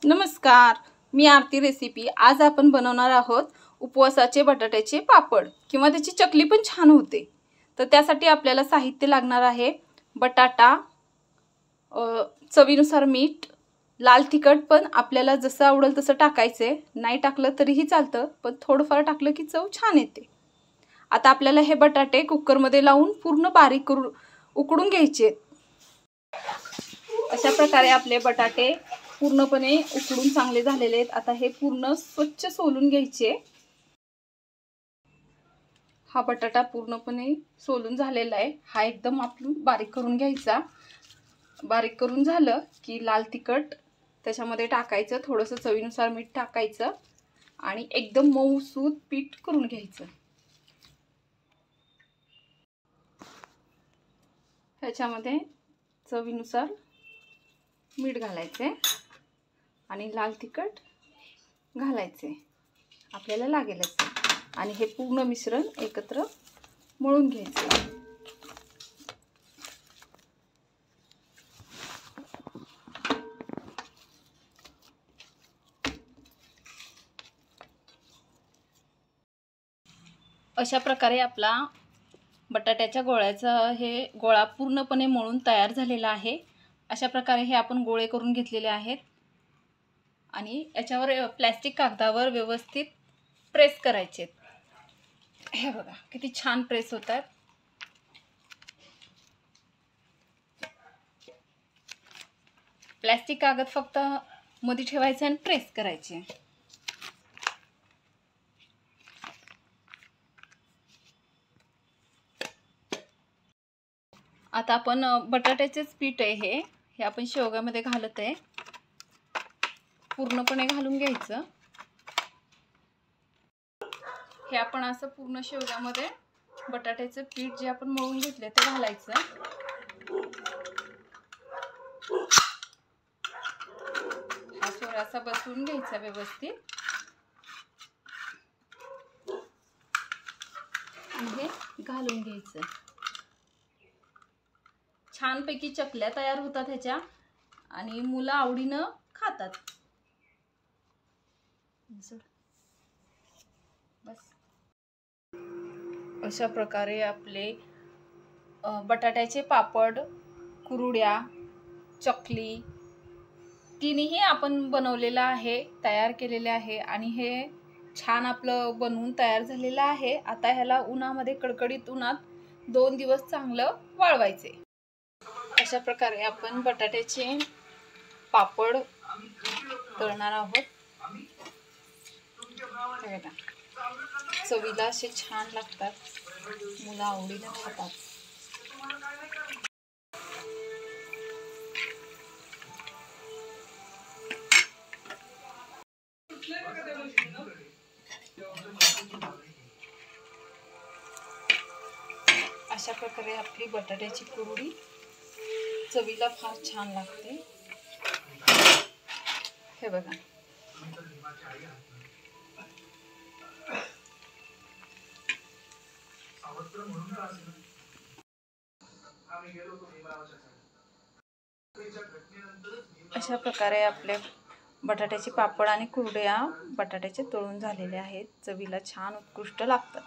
नमस्कार, मी आरती रेसिपी। आज आपण बनवणार आहोत उपवासाचे बटाट्याचे पापड किंवा त्याची चकली पण छान होते। तर त्यासाठी आपल्याला साहित्य लागणार आहे बटाटा, चवीनुसार मीठ, लाल तिखट पण आपल्याला जसं आवडेल तसं टाकायचे, नाही टाकलं तरीही चालतं, पण थोडंफार टाकलं की चव छान येते। आता आपल्याला हे बटाटे कुकर मध्ये लावून पूर्ण बारीक करून उकडून घ्यायचे। अशा प्रकारे आपले बटाटे पूर्णपणे उकडून चांगले झालेले आहेत। आता हे पूर्ण स्वच्छ सोलून घ्यायचे। हा बटाटा पूर्णपणे सोलून झालेला आहे। हा एकदम आपण बारीक करून घ्यायचा। बारीक करून झालं की लाल तिखट त्याच्यामध्ये टाकायचं, थोडंसं चवीनुसार मीठ टाकायचं आणि एकदम मऊसूत पीठ करून घ्यायचं। ह्याच्यामध्ये चवीनुसार मीठ घालायचे आणि लाल तिखट घालायचे, आपल्याला लागेलच। आणि हे पूर्ण मिश्रण एकत्र मळून घ्यायचे। अशा प्रकारे आपला बटाट्याच्या गोळ्याचा हे गोळा पूर्णपणे मळून तयार झालेला आहे। अशा प्रकारे हे आपण गोळे करून घेतलेले आहेत आणि याच्यावर प्लास्टिक कागदावर व्यवस्थित प्रेस करायचे। हे बघा किती छान प्रेस होतात। प्लास्टिक कागद फक्त मध्ये ठेवायचे आणि प्रेस करायचे। आता आपण बटाट्याचेच पीठ आहे हे आपण शेवगामध्ये घालत आहे। पूर्णपणे घालून घ्यायचं। हे आपण असं पूर्ण शेवगामध्ये बटाट्याचे पीठ जे आपण मळून घेतले ते घालायचं। हा थोडासा बसवून घ्यायचा व्यवस्थित आणि हे घालून घ्यायचं। छानपैकी चकल्या तयार होतात ह्याच्या आणि मुलं आवडीनं खातात। बस अशा प्रकारे आपले बटाट्याचे पापड, कुरड्या, चकली तिन्ही आपण बनवलेला आहे, तयार केलेले आहे आणि हे छान आपलं बनवून तयार झालेलं आहे। आता ह्याला उन्हामध्ये कडकडीत उन्हात 2 दिवस चांगलं वाळवायचे। अशा प्रकारे आपण बटाट्याचे पापड तळणार आहोत। चवीला असे छान लागतात, मुलं आवडीने खातात। अशा प्रकारे आपली बटाट्याची कुरडी चवीला फार छान लागते। हे बघा अशा प्रकारे आपले बटाट्याचे पापड आणि कुरड्या बटाट्याचे तळून झालेले आहेत, चवीला छान उत्कृष्ट लागतात।